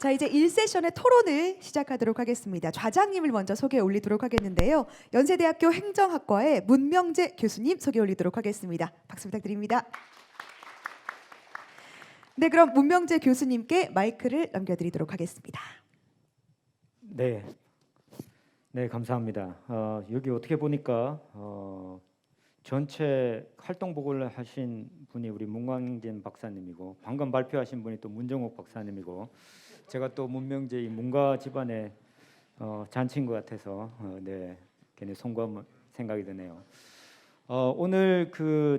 자, 이제 1세션의 토론을 시작하도록 하겠습니다. 좌장님을 먼저 소개해 올리도록 하겠는데요. 연세대학교 행정학과의 문명재 교수님 소개해 올리도록 하겠습니다. 박수 부탁드립니다. 네, 그럼 문명재 교수님께 마이크를 넘겨드리도록 하겠습니다. 네, 감사합니다. 여기 어떻게 보니까 전체 활동 보고를 하신 분이 우리 문광진 박사님이고 방금 발표하신 분이 또 문정옥 박사님이고 제가 또 문명재 이 문과 집안의 잔치인 것 같아서 괜히 송구한 생각이 드네요. 오늘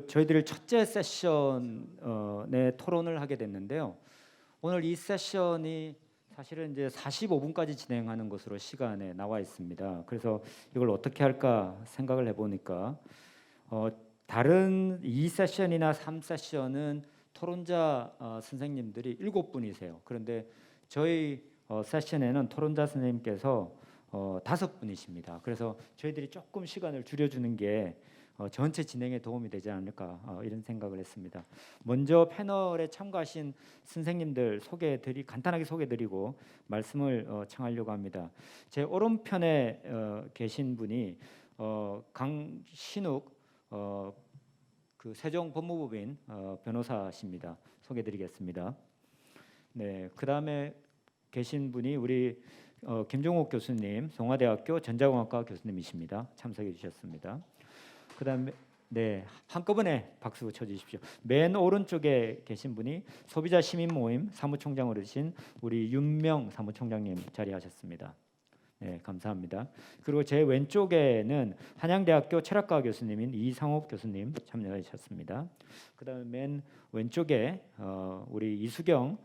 저희들이 첫째 세션에 토론을 하게 됐는데요. 오늘 이 세션이 사실은 이제 45분까지 진행하는 것으로 시간에 나와 있습니다. 그래서 이걸 어떻게 할까 생각을 해보니까 다른 2세션이나 3세션은 토론자 선생님들이 7분이세요. 그런데 저희 세션에는 토론자 선생님께서 5분이십니다. 그래서 저희들이 조금 시간을 줄여주는 게 전체 진행에 도움이 되지 않을까 이런 생각을 했습니다. 먼저 패널에 참가하신 선생님들 간단하게 소개드리고 말씀을 청하려고 합니다. 제 오른편에 계신 분이 강신욱 세종법무법인 변호사십니다. 소개드리겠습니다. 네, 그 다음에 계신 분이 우리 김종욱 교수님, 송화대학교 전자공학과 교수님이십니다. 참석해 주셨습니다. 그 다음에 한꺼번에 박수 쳐주십시오. 맨 오른쪽에 계신 분이 소비자 시민모임 사무총장으로 계신 우리 윤명 사무총장님 자리하셨습니다. 네, 감사합니다. 그리고 제 왼쪽에는 한양대학교 철학과 교수님인 이상옥 교수님 참여하셨습니다. 그 다음에 맨 왼쪽에 우리 이수경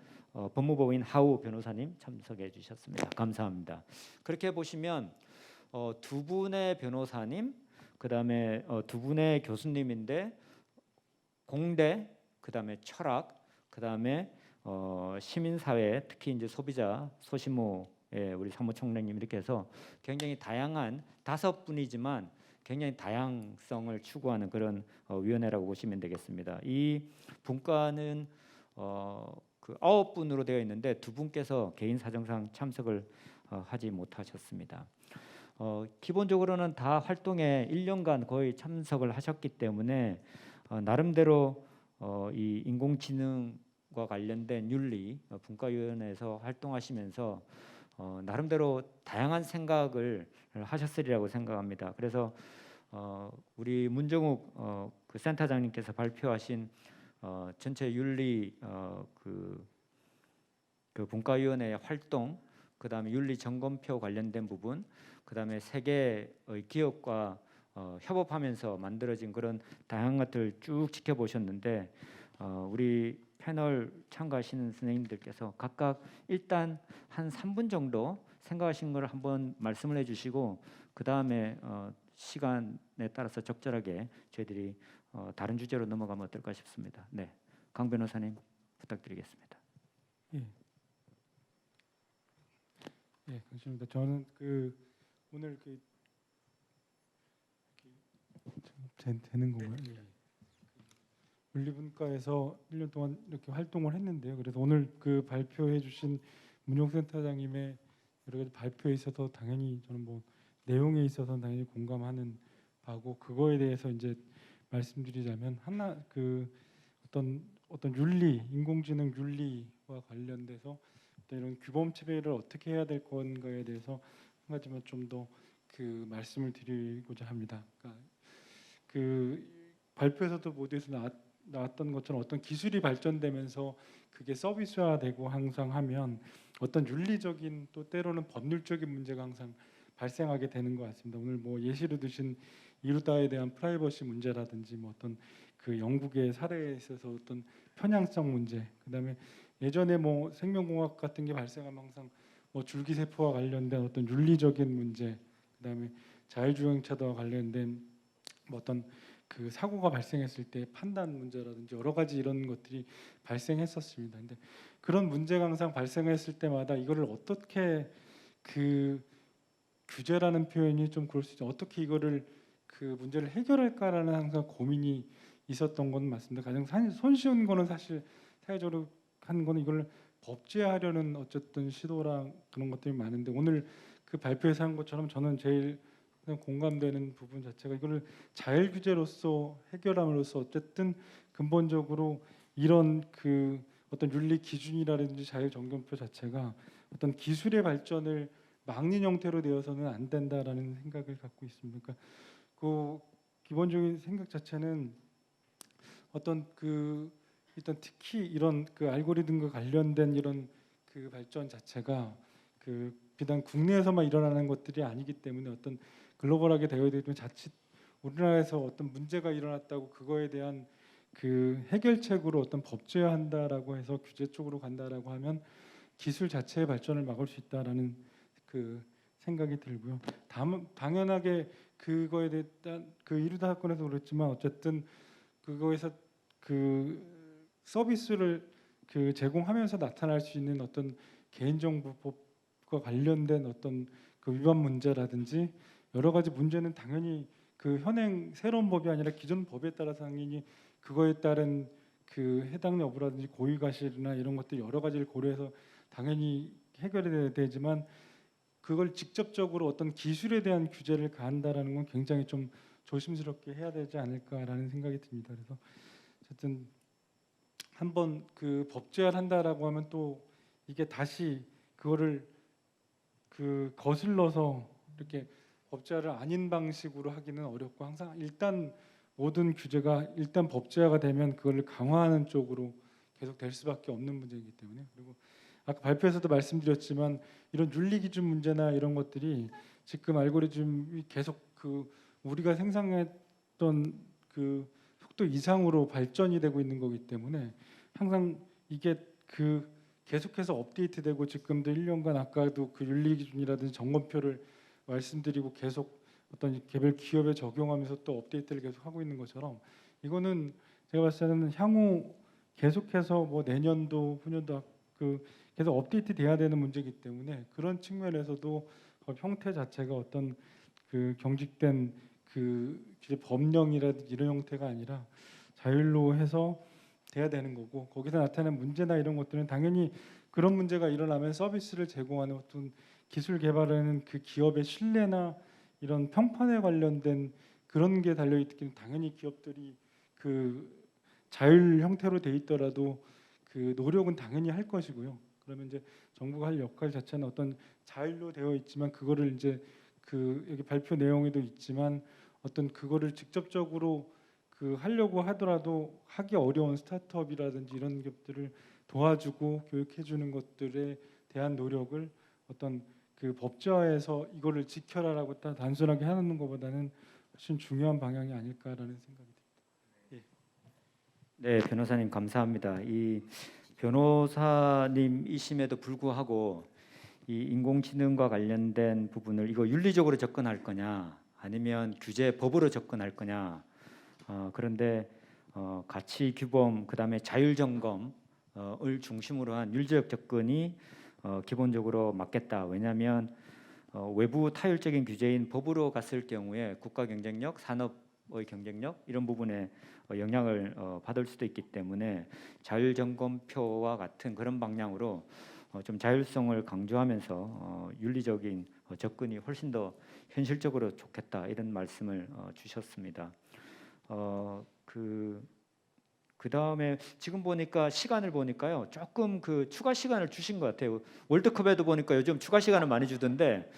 법무법인 하우 변호사님 참석해 주셨습니다. 감사합니다. 그렇게 보시면 두 분의 변호사님, 그 다음에 두 분의 교수님인데 공대, 그 다음에 철학, 그 다음에 시민사회, 특히 이제 소비자, 소시모 우리 사무총장님 이렇게 해서 굉장히 다양한 5분이지만 굉장히 다양성을 추구하는 그런 위원회라고 보시면 되겠습니다. 이 분과는 9분으로 되어 있는데 2분께서 개인 사정상 참석을 하지 못하셨습니다. 기본적으로는 다 활동에 1년간 거의 참석을 하셨기 때문에 나름대로 이 인공지능과 관련된 윤리 분과위원회에서 활동하시면서 나름대로 다양한 생각을 하셨으리라고 생각합니다. 그래서 우리 문정욱 센터장님께서 발표하신 전체 윤리 그 분과위원회의 활동, 그 다음에 윤리 점검표 관련된 부분, 그 다음에 세계의 기업과 협업하면서 만들어진 그런 다양한 것들 쭉 지켜보셨는데 우리 패널 참가하시는 선생님들께서 각각 일단 한 3분 정도 생각하신 걸 한번 말씀을 해주시고 그 다음에 시간에 따라서 적절하게 저희들이 다른 주제로 넘어가면 어떨까 싶습니다. 네, 강 변호사님 부탁드리겠습니다. 예, 그렇습니다. 저는 오늘 되는 건가요? 예. 물리분과에서 1년 동안 이렇게 활동을 했는데요. 그래서 오늘 발표해 주신 문용센터장님의 여러 가지 발표에 있어서 당연히 저는 뭐 내용에 있어서 당연히 공감하는 바고 그거에 대해서 이제 말씀드리자면 하나 어떤 윤리, 인공지능 윤리와 관련돼서 어떤 이런 규범 체계를 어떻게 해야 될 건가에 대해서 한 가지만 좀 더 말씀을 드리고자 합니다. 그러니까 발표에서도 모두에서 나왔던 것처럼 어떤 기술이 발전되면서 그게 서비스화되고 항상 하면 어떤 윤리적인 또 때로는 법률적인 문제가 항상 발생하게 되는 것 같습니다. 오늘 뭐 예시로 드신 이루다에 대한 프라이버시 문제라든지 뭐 어떤 영국의 사례에 있어서 어떤 편향성 문제, 그다음에 예전에 뭐 생명공학 같은 게 발생하면 항상 뭐 줄기세포와 관련된 어떤 윤리적인 문제, 그다음에 자율주행차도와 관련된 뭐 어떤 사고가 발생했을 때 판단 문제라든지 여러 가지 이런 것들이 발생했었습니다. 근데 그런 문제가 항상 발생했을 때마다 이거를 어떻게 규제라는 표현이 좀 그럴 수 있죠. 어떻게 이거를 문제를 해결할까라는 항상 고민이 있었던 건 맞습니다. 가장 손쉬운 거는 사실 사회적으로 한 거는 이걸 법제하려는 어쨌든 시도랑 그런 것들이 많은데 오늘 그 발표에서 한 것처럼 저는 제일 그냥 공감되는 부분 자체가 이거를 자율 규제로서 해결함으로써 어쨌든 근본적으로 이런 그 어떤 윤리 기준이라든지 자율 정견표 자체가 어떤 기술의 발전을 막는 형태로 되어서는 안 된다라는 생각을 갖고 있습니다. 그러니까 그 기본적인 생각 자체는 어떤 그 일단 특히 이런 그 알고리즘과 관련된 이런 그 발전 자체가 그 비단 국내에서만 일어나는 것들이 아니기 때문에 어떤 글로벌하게 되어야 되면 자칫 우리나라에서 어떤 문제가 일어났다고 그거에 대한 그 해결책으로 어떤 법제화한다라고 해서 규제 쪽으로 간다라고 하면 기술 자체의 발전을 막을 수 있다라는 그 생각이 들고요. 다만 당연하게 그거에 대한 그 이루다 사건에서 그랬지만 어쨌든 그거에서 그 서비스를 그 제공하면서 나타날 수 있는 어떤 개인정보법과 관련된 어떤 그 위반 문제라든지 여러 가지 문제는 당연히 그 현행 새로운 법이 아니라 기존 법에 따라서 당연히 그거에 따른 그 해당 여부라든지 고의과실이나 이런 것들 여러 가지를 고려해서 당연히 해결이 되지만 그걸 직접적으로 어떤 기술에 대한 규제를 가한다라는 건 굉장히 좀 조심스럽게 해야 되지 않을까라는 생각이 듭니다. 그래서 어쨌든 한번 그 법제화를 한다라고 하면 또 이게 다시 그거를 그 거슬러서 이렇게 법제화를 아닌 방식으로 하기는 어렵고 항상 일단 모든 규제가 일단 법제화가 되면 그걸 강화하는 쪽으로 계속 될 수밖에 없는 문제이기 때문에 그리고 아까 발표에서도 말씀드렸지만 이런 윤리 기준 문제나 이런 것들이 지금 알고리즘이 계속 그 우리가 생산했던 그 속도 이상으로 발전이 되고 있는 거기 때문에 항상 이게 그 계속해서 업데이트되고 지금도 1년간 아까도 그 윤리 기준이라든지 점검표를 말씀드리고 계속 어떤 개별 기업에 적용하면서 또 업데이트를 계속 하고 있는 것처럼 이거는 제가 봤을 때는 향후 계속해서 뭐 내년도 후년도 그 계속 업데이트 돼야 되는 문제이기 때문에 그런 측면에서도 그 형태 자체가 어떤 그 경직된 그 법령이라든지 이런 형태가 아니라 자율로 해서 돼야 되는 거고 거기서 나타나는 문제나 이런 것들은 당연히 그런 문제가 일어나면 서비스를 제공하는 어떤 기술 개발하는 그 기업의 신뢰나 이런 평판에 관련된 그런 게 달려 있기는 당연히 기업들이 그 자율 형태로 돼 있더라도 그 노력은 당연히 할 것이고요. 그러면 이제 정부가 할 역할 자체는 어떤 자율로 되어 있지만 그거를 이제 그 여기 발표 내용에도 있지만 어떤 그거를 직접적으로 그 하려고 하더라도 하기 어려운 스타트업이라든지 이런 것들을 도와주고 교육해 주는 것들에 대한 노력을 어떤 그 법제화에서 이거를 지켜라라고 딱 단순하게 하는 것보다는 훨씬 중요한 방향이 아닐까라는 생각이 듭니다. 네, 변호사님 감사합니다. 이 변호사님이심에도 불구하고 이 인공지능과 관련된 부분을 이거 윤리적으로 접근할 거냐 아니면 규제법으로 접근할 거냐 그런데 가치 규범 그다음에 자율 점검을 중심으로 한 윤리적 접근이 기본적으로 맞겠다. 왜냐하면 외부 타율적인 규제인 법으로 갔을 경우에 국가 경쟁력, 산업의 경쟁력 이런 부분에 영향을 받을 수도 있기 때문에 자율 점검표와 같은 그런 방향으로 좀 자율성을 강조하면서 윤리적인 접근이 훨씬 더 현실적으로 좋겠다 이런 말씀을 주셨습니다. 그 다음에 지금 보니까 시간을 보니까요 조금 그 추가 시간을 주신 것 같아요. 월드컵에도 보니까 요즘 추가 시간을 많이 주던데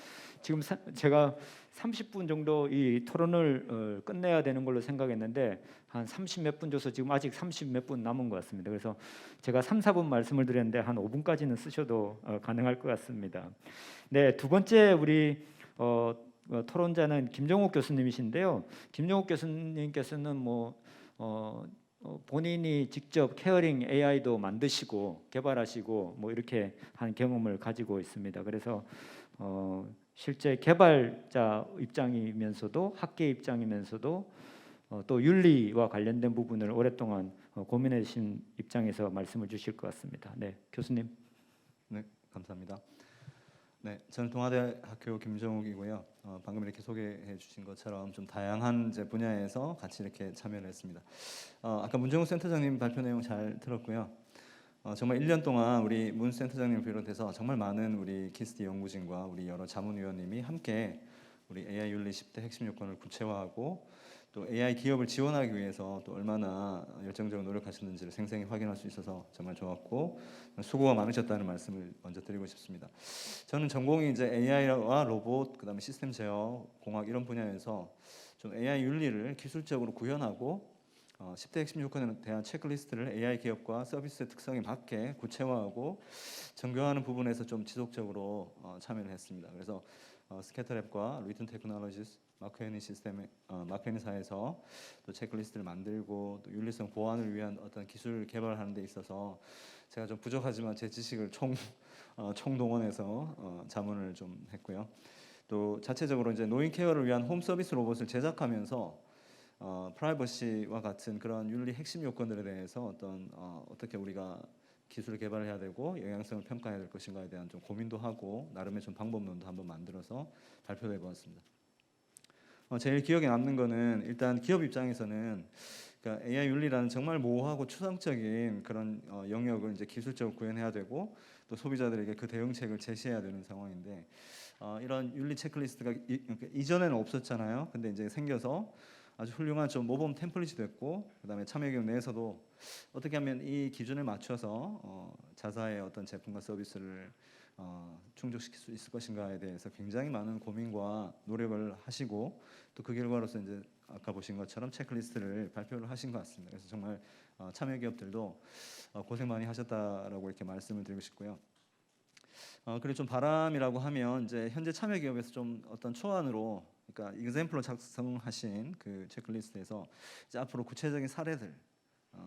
지금 제가 30분 정도 이 토론을 끝내야 되는 걸로 생각했는데 한 30 몇 분 줘서 지금 아직 30 몇 분 남은 것 같습니다. 그래서 제가 3, 4분 말씀을 드렸는데 한 5분까지는 쓰셔도 가능할 것 같습니다. 네, 두 번째 우리 토론자는 김정욱 교수님이신데요. 김정욱 교수님께서는 본인이 직접 케어링 AI도 만드시고 개발하시고 뭐 이렇게 한 경험을 가지고 있습니다. 그래서 실제 개발자 입장이면서도 학계 입장이면서도 또 윤리와 관련된 부분을 오랫동안 고민해 주신 입장에서 말씀을 주실 것 같습니다. 네, 교수님. 네, 감사합니다. 네, 저는 동아대학교 김정욱이고요. 방금 이렇게 소개해 주신 것처럼 좀 다양한 이제 분야에서 같이 이렇게 참여를 했습니다. 아까 문정욱 센터장님 발표 내용 잘 들었고요. 정말 1년 동안 우리 문 센터장님 비롯해서 정말 많은 우리 키스티 연구진과 우리 여러 자문위원님이 함께 우리 AI 윤리 10대 핵심 요건을 구체화하고 또 AI 기업을 지원하기 위해서 또 얼마나 열정적으로 노력하셨는지를 생생히 확인할 수 있어서 정말 좋았고 수고가 많으셨다는 말씀을 먼저 드리고 싶습니다. 저는 전공이 이제 AI와 로봇, 그다음에 시스템 제어, 공학 이런 분야에서 좀 AI 윤리를 기술적으로 구현하고 10대 핵심 요건에 대한 체크리스트를 AI 기업과 서비스의 특성에 맞게 구체화하고 정교화하는 부분에서 좀 지속적으로 참여를 했습니다. 그래서 스캐터랩과 리튼 테크놀로지스, 마크헤니 시스템, 마크헤니사에서 또 체크리스트를 만들고 또 윤리성 보완을 위한 어떤 기술 개발하는 데 있어서 제가 좀 부족하지만 제 지식을 총동원해서 자문을 좀 했고요. 또 자체적으로 이제 노인 케어를 위한 홈 서비스 로봇을 제작하면서 프라이버시와 같은 그런 윤리 핵심 요건들에 대해서 어떻게 우리가 기술을 개발해야 되고 영향성을 평가해야 될 것인가에 대한 좀 고민도 하고 나름의 좀 방법론도 한번 만들어서 발표를 해보았습니다. 제일 기억에 남는 거는 일단 기업 입장에서는 그러니까 AI 윤리라는 정말 모호하고 추상적인 그런 영역을 이제 기술적으로 구현해야 되고 또 소비자들에게 그 대응책을 제시해야 되는 상황인데 이런 윤리 체크리스트가 그러니까 이전에는 없었잖아요. 근데 이제 생겨서 아주 훌륭한 좀 모범 템플릿이 됐고 그다음에 참여기업 내에서도 어떻게 하면 이 기준에 맞춰서 자사의 어떤 제품과 서비스를 충족시킬 수 있을 것인가에 대해서 굉장히 많은 고민과 노력을 하시고 또 그 결과로서 이제 아까 보신 것처럼 체크리스트를 발표를 하신 것 같습니다. 그래서 정말 참여기업들도 고생 많이 하셨다라고 이렇게 말씀을 드리고 싶고요. 그리고 좀 바람이라고 하면 이제 현재 참여기업에서 좀 어떤 초안으로 그러니까 example로 작성하신 그 체크리스트에서 이제 앞으로 구체적인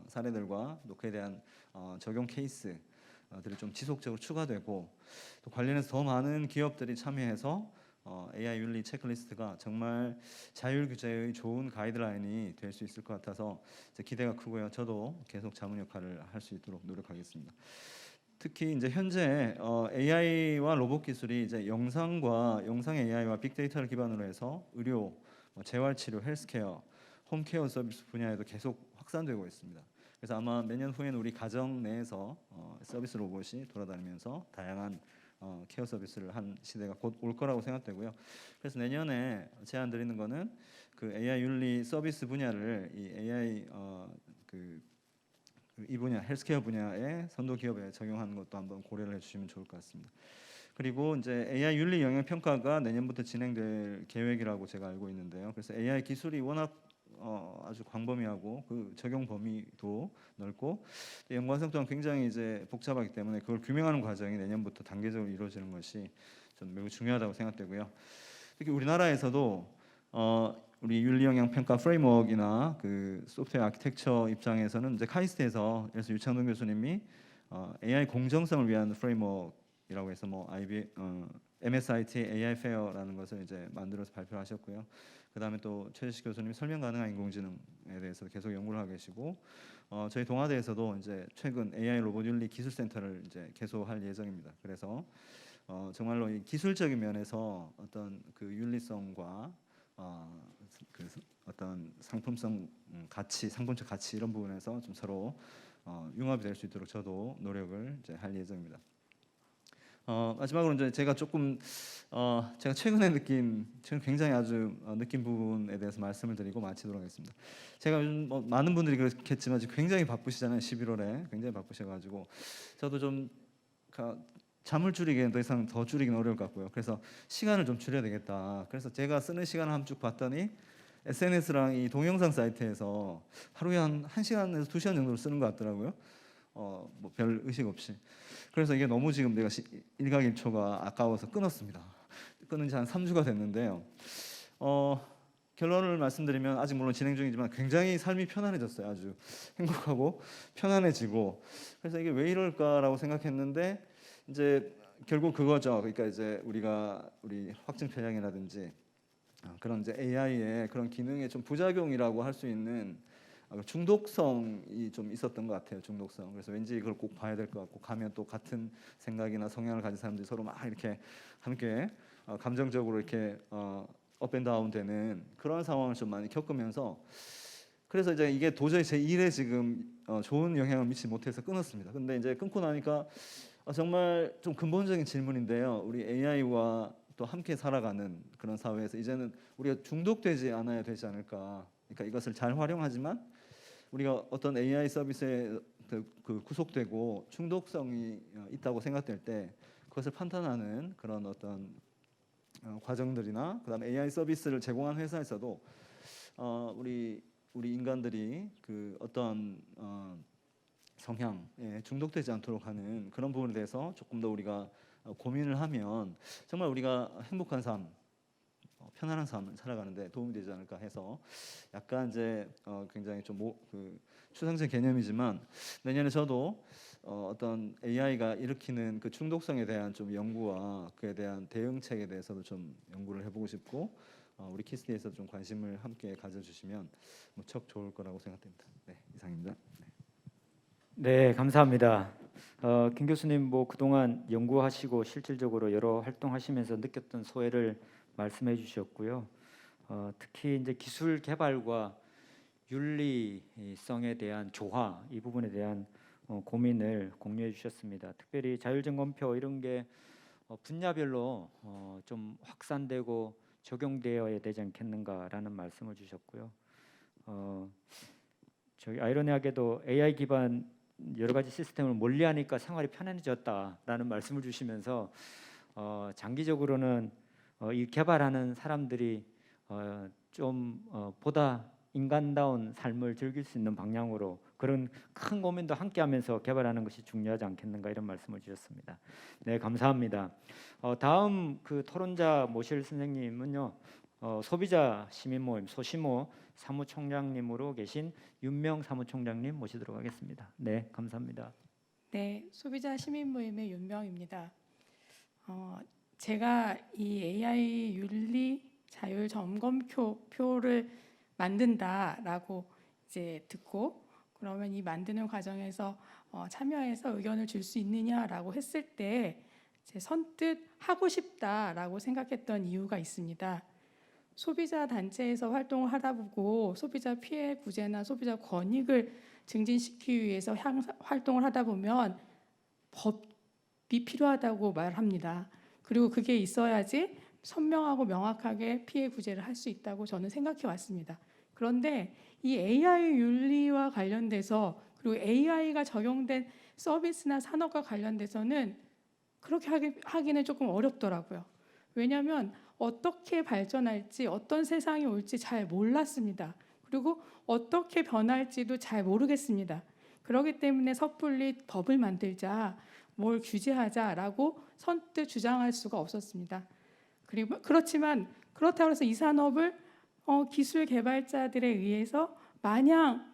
사례들과 또 그에 대한 적용 케이스들이 좀 지속적으로 추가되고 또 관련해서 더 많은 기업들이 참여해서 AI 윤리 체크리스트가 정말 자율 규제의 좋은 가이드라인이 될 수 있을 것 같아서 기대가 크고요. 저도 계속 자문 역할을 할 수 있도록 노력하겠습니다. 특히 이제 현재 AI와 로봇 기술이 이제 영상 AI와 빅데이터를 기반으로 해서 의료, 재활치료, 헬스케어, 홈케어 서비스 분야에도 계속 확산되고 있습니다. 그래서 아마 몇 년 후에는 우리 가정 내에서 서비스 로봇이 돌아다니면서 다양한 케어 서비스를 한 시대가 곧 올 거라고 생각되고요. 그래서 내년에 제안 드리는 거는 그 AI 윤리 서비스 분야를 이 AI 이 분야 헬스케어 분야의 선도 기업에 적용하는 것도 한번 고려를 해주시면 좋을 것 같습니다. 그리고 이제 AI 윤리 영역 평가가 내년부터 진행될 계획이라고 제가 알고 있는데요. 그래서 AI 기술이 워낙 아주 광범위하고 그 적용 범위도 넓고 연관성 또한 굉장히 이제 복잡하기 때문에 그걸 규명하는 과정이 내년부터 단계적으로 이루어지는 것이 좀 매우 중요하다고 생각되고요. 특히 우리나라에서도 우리 윤리 영향 평가 프레임워크이나 그 소프트웨어 아키텍처 입장에서는 이제 카이스트에서 그래서 유창동 교수님이 AI 공정성을 위한 프레임워크이라고 해서 뭐 MSIT AI 페어라는 것을 이제 만들어서 발표하셨고요. 그다음에 또 최재식 교수님이 설명 가능한 인공지능에 대해서 계속 연구를 하고 계시고 저희 동아대에서도 이제 최근 AI 로봇 윤리 기술센터를 이제 개소할 예정입니다. 그래서 정말로 이 기술적인 면에서 어떤 그 윤리성과 그 어떤 상품성 가치, 상품적 가치 이런 부분에서 좀 서로 융합이 될 수 있도록 저도 노력을 이제 할 예정입니다. 마지막으로 이제 제가 조금 제가 최근 굉장히 아주 느낀 부분에 대해서 말씀을 드리고 마치도록 하겠습니다. 제가 요즘 많은 분들이 그렇겠지만 지금 굉장히 바쁘시잖아요. 11월에 굉장히 바쁘셔가지고 저도 좀 잠을 줄이기에는 더 이상 더 줄이기는 어려울 것 같고요. 그래서 시간을 좀 줄여야 되겠다. 그래서 제가 쓰는 시간을 한번 쭉 봤더니 SNS랑 이 동영상 사이트에서 하루에 한 1시간에서 2시간 정도를 쓰는 것 같더라고요. 뭐 별 의식 없이. 그래서 이게 너무 지금 내가 일각일초가 아까워서 끊었습니다. 끊은 지 한 3주가 됐는데요. 결론을 말씀드리면 아직 물론 진행 중이지만 굉장히 삶이 편안해졌어요. 아주 행복하고 편안해지고. 그래서 이게 왜 이럴까라고 생각했는데 이제 결국 그거죠. 그러니까 이제 우리 확증 편향이라든지 그런 이제 AI의 그런 기능의 좀 부작용이라고 할 수 있는 중독성이 좀 있었던 것 같아요. 중독성. 그래서 왠지 이걸 꼭 봐야 될 것 같고 가면 또 같은 생각이나 성향을 가진 사람들이 서로 막 이렇게 함께 감정적으로 이렇게 업앤다운 되는 그런 상황을 좀 많이 겪으면서 그래서 이제 이게 도저히 제 일에 지금 좋은 영향을 미치지 못해서 끊었습니다. 근데 이제 끊고 나니까 정말 좀 근본적인 질문인데요. 우리 AI와 또 함께 살아가는 그런 사회에서 이제는 우리가 중독되지 않아야 되지 않을까. 그러니까 이것을 잘 활용하지만 우리가 어떤 AI 서비스에 그 구속되고 중독성이 있다고 생각될 때 그것을 판단하는 그런 어떤 과정들이나 그다음에 AI 서비스를 제공한 회사에서도 우리 인간들이 그 어떤 성향에 중독되지 않도록 하는 그런 부분에 대해서 조금 더 우리가 고민을 하면 정말 우리가 행복한 삶, 편안한 삶을 살아가는데 도움이 되지 않을까 해서 약간 이제 굉장히 좀 추상적 개념이지만 내년에 저도 어떤 AI가 일으키는 그 중독성에 대한 좀 연구와 그에 대한 대응책에 대해서도 좀 연구를 해보고 싶고 우리 키스디에서 좀 관심을 함께 가져주시면 무척 좋을 거라고 생각됩니다. 네, 이상입니다. 네, 감사합니다. 김 교수님 뭐 그동안 연구하시고 실질적으로 여러 활동하시면서 느꼈던 소회를 말씀해 주셨고요. 특히 이제 기술 개발과 윤리성에 대한 조화 이 부분에 대한 고민을 공유해 주셨습니다. 특별히 자율점검표 이런 게 분야별로 좀 확산되고 적용되어야 되지 않겠는가라는 말씀을 주셨고요. 저희 아이러니하게도 AI 기반 여러 가지 시스템을 멀리하니까 생활이 편안해졌다라는 말씀을 주시면서 장기적으로는 이 개발하는 사람들이 좀 보다 인간다운 삶을 즐길 수 있는 방향으로 그런 큰 고민도 함께하면서 개발하는 것이 중요하지 않겠는가 이런 말씀을 주셨습니다. 네, 감사합니다. 다음 그 토론자 모실 선생님은요. 소비자 시민 모임 소시모 사무총장님으로 계신 윤명 사무총장님 모시도록 하겠습니다. 네, 감사합니다. 네, 소비자 시민 모임의 윤명입니다. 제가 이 AI 윤리 자율 점검표를 만든다라고 이제 듣고 그러면 이 만드는 과정에서 참여해서 의견을 줄 수 있느냐라고 했을 때 제 선뜻 하고 싶다라고 생각했던 이유가 있습니다. 소비자 단체에서 활동을 하다 보고 소비자 피해 구제나 소비자 권익을 증진시키기 위해서 활동을 하다 보면 법이 필요하다고 말합니다. 그리고 그게 있어야지 선명하고 명확하게 피해 구제를 할 수 있다고 저는 생각해 왔습니다. 그런데 이 AI 윤리와 관련돼서 그리고 AI가 적용된 서비스나 산업과 관련돼서는 그렇게 하기는 조금 어렵더라고요. 왜냐하면 어떻게 발전할지 어떤 세상이 올지 잘 몰랐습니다. 그리고 어떻게 변할지도 잘 모르겠습니다. 그렇기 때문에 섣불리 법을 만들자, 뭘 규제하자라고 선뜻 주장할 수가 없었습니다. 그리고 그렇지만 그렇다고 해서 이 산업을 기술 개발자들에 의해서 마냥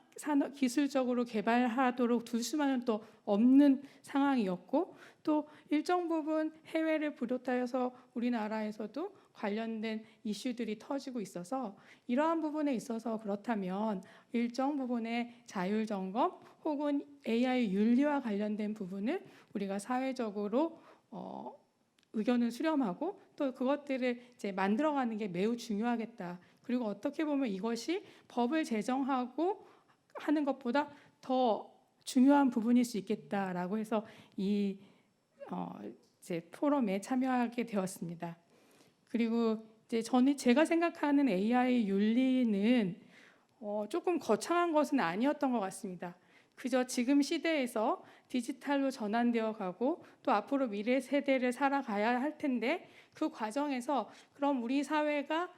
기술적으로 개발하도록 둘 수만은 또 없는 상황이었고 또 일정 부분 해외를 비롯하여서 우리나라에서도 관련된 이슈들이 터지고 있어서 이러한 부분에 있어서 그렇다면 일정 부분의 자율 점검 혹은 AI 윤리와 관련된 부분을 우리가 사회적으로 의견을 수렴하고 또 그것들을 이제 만들어가는 게 매우 중요하겠다. 그리고 어떻게 보면 이것이 법을 제정하고 하는 것보다 더 중요한 부분일 수 있겠다라고 해서 이 이제 포럼에 참여하게 되었습니다. 그리고 이제 제가 생각하는 AI 윤리는 조금 거창한 것은 아니었던 것 같습니다. 그저 지금 시대에서 디지털로 전환되어 가고 또 앞으로 미래 세대를 살아가야 할 텐데 그 과정에서 그럼 우리 사회가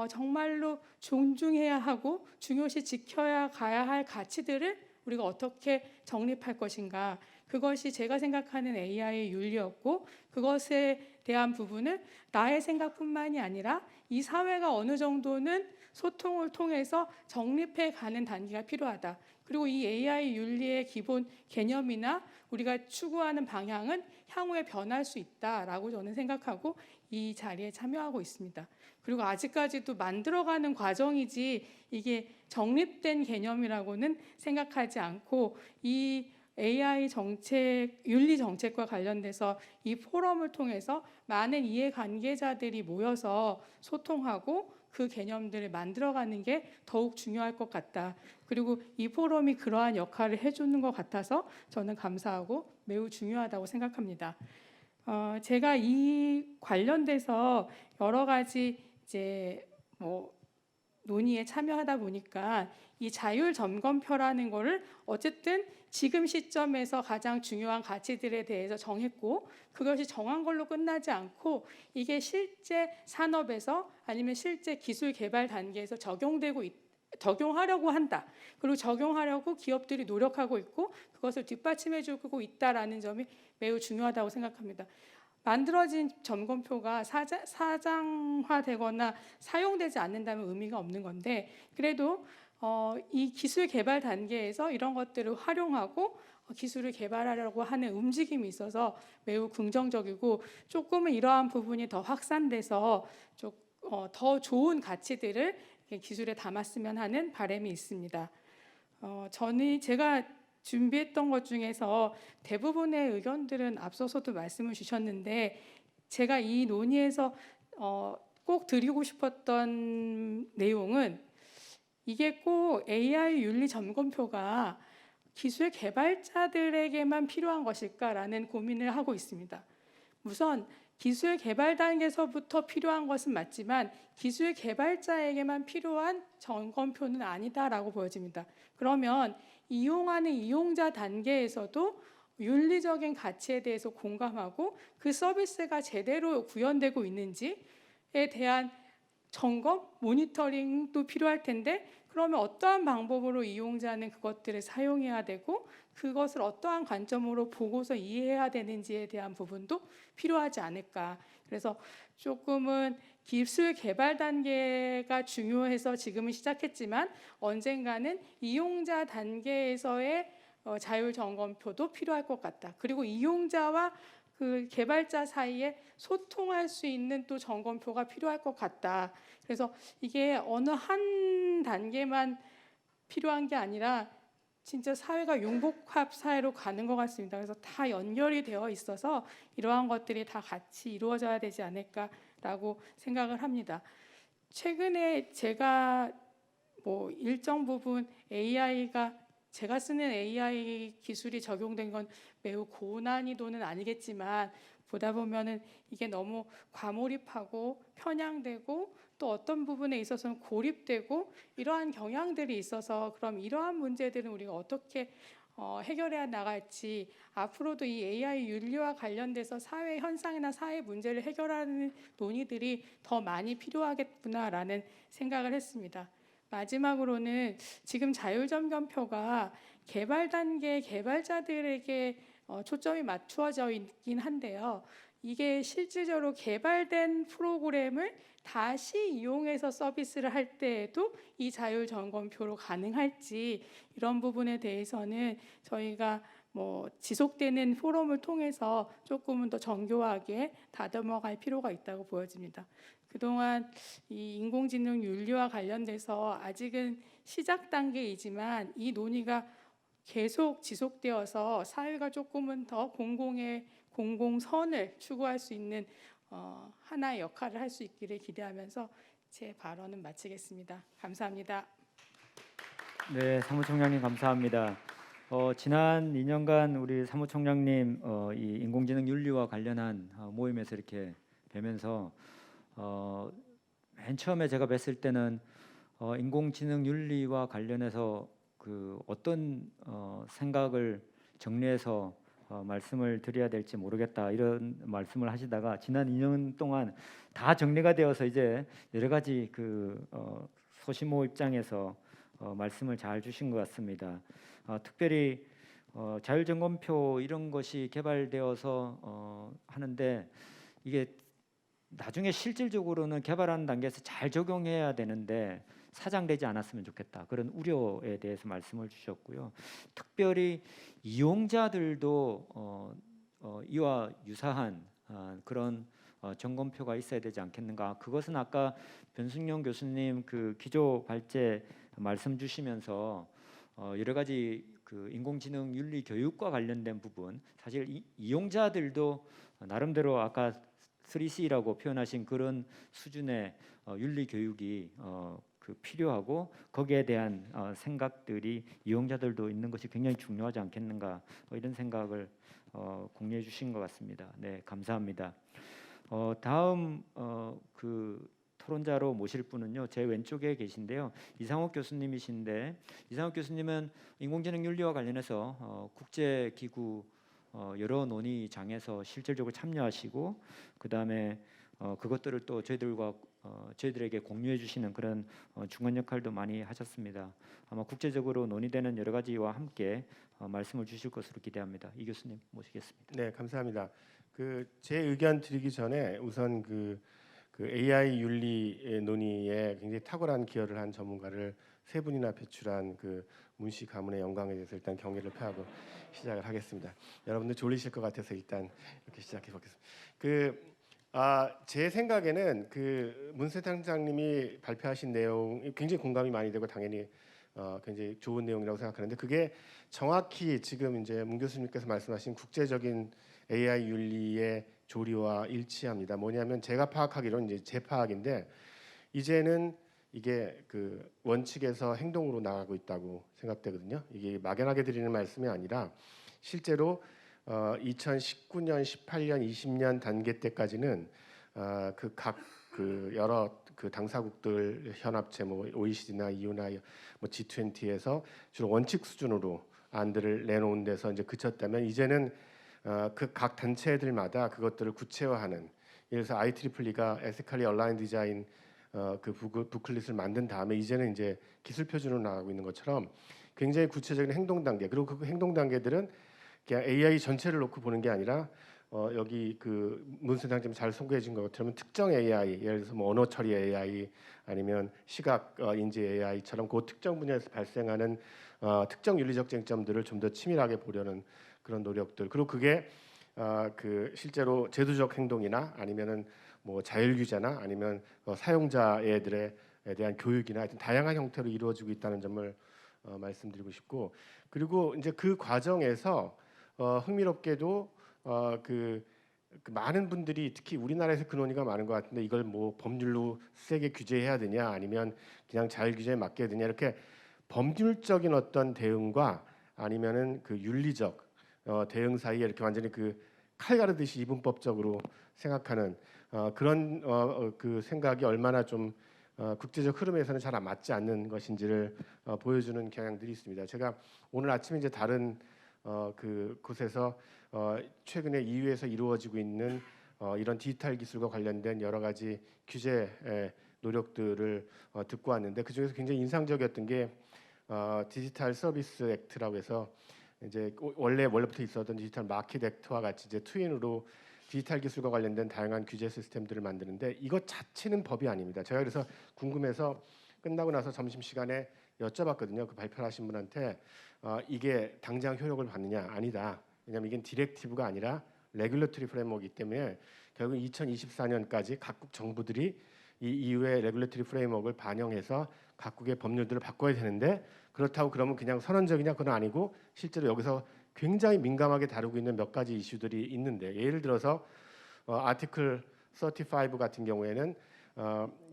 정말로 존중해야 하고 중요시 지켜야 가야 할 가치들을 우리가 어떻게 정립할 것인가 그것이 제가 생각하는 AI 윤리였고 그것에 대한 부분을 나의 생각뿐만이 아니라 이 사회가 어느 정도는 소통을 통해서 정립해 가는 단계가 필요하다. 그리고 이 AI 윤리의 기본 개념이나 우리가 추구하는 방향은 향후에 변할 수 있다라고 저는 생각하고 이 자리에 참여하고 있습니다. 그리고 아직까지도 만들어가는 과정이지 이게 정립된 개념이라고는 생각하지 않고 이 AI 정책, 윤리 정책과 관련돼서 이 포럼을 통해서 많은 이해관계자들이 모여서 소통하고 그 개념들을 만들어가는 게 더욱 중요할 것 같다. 그리고 이 포럼이 그러한 역할을 해주는 것 같아서 저는 감사하고 매우 중요하다고 생각합니다. 제가 이 관련돼서 여러 가지 이제 논의에 참여하다 보니까 이 자율 점검표라는 거를 어쨌든 지금 시점에서 가장 중요한 가치들에 대해서 정했고, 그것이 정한 걸로 끝나지 않고 이게 실제 산업에서 아니면 실제 기술 개발 단계에서 적용하려고 한다. 그리고 적용하려고 기업들이 노력하고 있고 그것을 뒷받침해주고 있다라는 점이 매우 중요하다고 생각합니다. 만들어진 점검표가 사장화되거나 사용되지 않는다면 의미가 없는 건데, 그래도 이 기술 개발 단계에서 이런 것들을 활용하고 기술을 개발하려고 하는 움직임이 있어서 매우 긍정적이고, 조금은 이러한 부분이 더 확산돼서 더 좋은 가치들을 기술에 담았으면 하는 바람이 있습니다. 제가 준비했던 것 중에서 대부분의 의견들은 앞서서도 말씀을 주셨는데, 제가 이 논의에서 꼭 드리고 싶었던 내용은 이게 꼭 AI 윤리 점검표가 기술 개발자들에게만 필요한 것일까라는 고민을 하고 있습니다. 우선 기술 개발 단계에서부터 필요한 것은 맞지만 기술 개발자에게만 필요한 점검표는 아니다라고 보여집니다. 그러면 이용하는 이용자 단계에서도 윤리적인 가치에 대해서 공감하고 그 서비스가 제대로 구현되고 있는지에 대한 점검, 모니터링도 필요할 텐데, 그러면 어떠한 방법으로 이용자는 그것들을 사용해야 되고 그것을 어떠한 관점으로 보고서 이해해야 되는지에 대한 부분도 필요하지 않을까. 그래서 조금은 기술 개발 단계가 중요해서 지금은 시작했지만 언젠가는 이용자 단계에서의 자율 점검표도 필요할 것 같다. 그리고 이용자와 그 개발자 사이에 소통할 수 있는 또 점검표가 필요할 것 같다. 그래서 이게 어느 한 단계만 필요한 게 아니라 진짜 사회가 융복합 사회로 가는 것 같습니다. 그래서 다 연결이 되어 있어서 이러한 것들이 다 같이 이루어져야 되지 않을까라고 생각을 합니다. 최근에 제가 일정 부분 제가 쓰는 AI 기술이 적용된 건 매우 고난이도는 아니겠지만, 보다 보면은 이게 너무 과몰입하고 편향되고 또 어떤 부분에 있어서는 고립되고 이러한 경향들이 있어서, 그럼 이러한 문제들은 우리가 어떻게 해결해 나갈지, 앞으로도 이 AI 윤리와 관련돼서 사회 현상이나 사회 문제를 해결하는 논의들이 더 많이 필요하겠구나라는 생각을 했습니다. 마지막으로는 지금 자율점검표가 개발 단계 개발자들에게 초점이 맞추어져 있긴 한데요. 이게 실질적으로 개발된 프로그램을 다시 이용해서 서비스를 할 때에도 이 자율점검표로 가능할지, 이런 부분에 대해서는 저희가 지속되는 포럼을 통해서 조금은 더 정교하게 다듬어갈 필요가 있다고 보여집니다. 그동안 이 인공지능 윤리와 관련돼서 아직은 시작 단계이지만 이 논의가 계속 지속되어서 사회가 조금은 더 공공선을 추구할 수 있는 하나의 역할을 할 수 있기를 기대하면서 제 발언은 마치겠습니다. 감사합니다. 네, 사무총장님 감사합니다. 지난 2년간 우리 사무총장님 이 인공지능 윤리와 관련한 모임에서 이렇게 뵈면서 맨 처음에 제가 뵀을 때는 인공지능 윤리와 관련해서 그 어떤 생각을 정리해서 말씀을 드려야 될지 모르겠다, 이런 말씀을 하시다가 지난 2년 동안 다 정리가 되어서 이제 여러 가지 소시모 입장에서 말씀을 잘 주신 것 같습니다. 특별히 자율점검표 이런 것이 개발되어서 하는데 이게 나중에 실질적으로는 개발하는 단계에서 잘 적용해야 되는데 사장되지 않았으면 좋겠다, 그런 우려에 대해서 말씀을 주셨고요. 특별히 이용자들도 이와 유사한 그런 점검표가 있어야 되지 않겠는가. 그것은 아까 변승용 교수님 그 기조 발제 말씀 주시면서 여러 가지 그 인공지능 윤리 교육과 관련된 부분, 사실 이용자들도 나름대로 아까 3C라고 표현하신 그런 수준의 윤리 교육이 그 필요하고 거기에 대한 생각들이 이용자들도 있는 것이 굉장히 중요하지 않겠는가 이런 생각을 공유해 주신 것 같습니다. 네, 감사합니다. 다음 그 토론자로 모실 분은요, 제 왼쪽에 계신데요, 이상욱 교수님이신데, 이상욱 교수님은 인공지능 윤리와 관련해서 국제기구 여러 논의장에서 실질적으로 참여하시고, 그 다음에 그것들을 또 저희들에게 공유해 주시는 그런 중간 역할도 많이 하셨습니다. 아마 국제적으로 논의되는 여러 가지와 함께 말씀을 주실 것으로 기대합니다. 이 교수님 모시겠습니다. 네, 감사합니다. 제 의견 드리기 전에 우선 그 AI 윤리 논의에 굉장히 탁월한 기여를 한 전문가를 세 분이나 배출한 그 문씨 가문의 영광에 대해서 일단 경의를 표하고 시작을 하겠습니다. 여러분들 졸리실 것 같아서 일단 이렇게 시작해 보겠습니다. 제 생각에는 문 센터장님이 발표하신 내용이 굉장히 공감이 많이 되고 당연히 굉장히 좋은 내용이라고 생각하는데, 그게 정확히 지금 이제 문 교수님께서 말씀하신 국제적인 AI 윤리의 조리와 일치합니다. 뭐냐면 제가 파악하기로는 이제 제 파악인데, 이제는 이게 그 원칙에서 행동으로 나가고 있다고 생각되거든요. 이게 막연하게 드리는 말씀이 아니라 실제로 2019년, 18년, 20년 단계 때까지는 각 여러 그 당사국들 현합체 뭐 OECD나 EU나 뭐 G20에서 주로 원칙 수준으로 안들을 내놓은 데서 이제 그쳤다면, 이제는 그 각 단체들마다 그것들을 구체화하는, 예를 들어서 IEEE가 에티컬리 얼라인 디자인 그 부클릿을 만든 다음에 이제는 이제 기술 표준으로 나가고 있는 것처럼 굉장히 구체적인 행동 단계, 그리고 그 행동 단계들은 그냥 AI 전체를 놓고 보는 게 아니라 여기 그 문 센터장님 잘 소개해 준 것처럼 특정 AI, 예를 들어서 뭐 언어 처리 AI 아니면 시각 인지 AI처럼 그 특정 분야에서 발생하는 특정 윤리적 쟁점들을 좀 더 치밀하게 보려는 그런 노력들, 그리고 그게 그 실제로 제도적 행동이나 아니면은 뭐 자율 규제나 아니면 사용자들에 대한 교육이나 하여튼 다양한 형태로 이루어지고 있다는 점을 말씀드리고 싶고, 그리고 이제 그 과정에서 흥미롭게도 그 많은 분들이 특히 우리나라에서 그 논의가 많은 것 같은데, 이걸 뭐 법률로 세게 규제해야 되냐 아니면 그냥 자율 규제에 맡겨야 되냐, 이렇게 법률적인 어떤 대응과 아니면은 그 윤리적 대응 사이에 이렇게 완전히 그 칼 가르듯이 이분법적으로 생각하는 그런 그 생각이 얼마나 좀 국제적 흐름에서는 잘 맞지 않는 것인지를 보여주는 경향들이 있습니다. 제가 오늘 아침에 이제 다른 그 곳에서 최근에 EU에서 이루어지고 있는 이런 디지털 기술과 관련된 여러 가지 규제 노력들을 듣고 왔는데, 그 중에서 굉장히 인상적이었던 게 디지털 서비스 액트라고 해서 이제 원래부터 있었던 디지털 마켓 액트와 같이 이제 트윈으로 디지털 기술과 관련된 다양한 규제 시스템들을 만드는데, 이것 자체는 법이 아닙니다. 제가 그래서 궁금해서 끝나고 나서 점심시간에 여쭤봤거든요. 그 발표하신 분한테 이게 당장 효력을 받느냐, 아니다. 왜냐하면 이게 디렉티브가 아니라 레귤러터리 프레임워크이기 때문에 결국 2024년까지 각국 정부들이 이 EU의 레귤러터리 프레임워크를 반영해서 각국의 법률들을 바꿔야 되는데, 그렇다고 그러면 그냥 선언적이냐, 그건 아니고 실제로 여기서 굉장히 민감하게 다루고 있는 몇 가지 이슈들이 있는데, 예를 들어서 아티클 35 같은 경우에는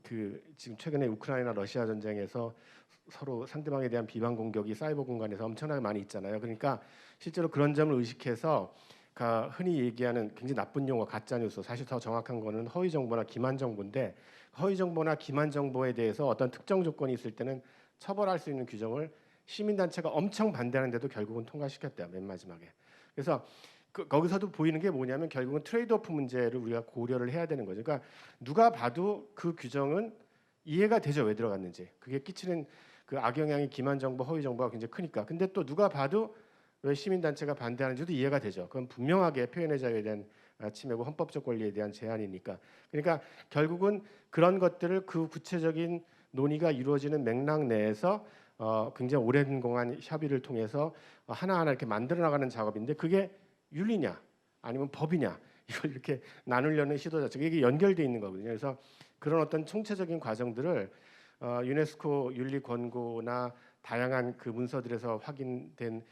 그 지금 최근에 우크라이나 러시아 전쟁에서 서로 상대방에 대한 비방 공격이 사이버 공간에서 엄청나게 많이 있잖아요. 그러니까 실제로 그런 점을 의식해서 흔히 얘기하는 굉장히 나쁜 용어 가짜 뉴스, 사실 더 정확한 거는 허위 정보나 기만 정보인데, 허위 정보나 기만 정보에 대해서 어떤 특정 조건이 있을 때는 처벌할 수 있는 규정을 시민단체가 엄청 반대하는데도 결국은 통과시켰대요, 맨 마지막에. 그래서 거기서도 보이는 게 뭐냐면 결국은 트레이드오프 문제를 우리가 고려를 해야 되는 거죠. 그러니까 누가 봐도 그 규정은 이해가 되죠, 왜 들어갔는지. 그게 끼치는 그 악영향이 기만 정보, 허위 정보가 굉장히 크니까. 근데 또 누가 봐도 왜 시민단체가 반대하는지도 이해가 되죠. 그건 분명하게 표현의 자유에 대한 침해고 헌법적 권리에 대한 제한이니까. 그러니까 결국은 그런 것들을 그 구체적인 논의가 이루어지는 맥락 내에서 굉장히 오랜 공간 협의를 통해서 하나하나 이렇게 만들어 나가는 작업인데, 그게 윤리냐 아니면 법이냐, 이걸 이렇게 나누려는 시도 자체가 이게 연결돼 있는 거거든요. 그래서 그런 어떤 총체적인 과정들을 유네스코 윤리 권고나 다양한 그 문서들에서 확인된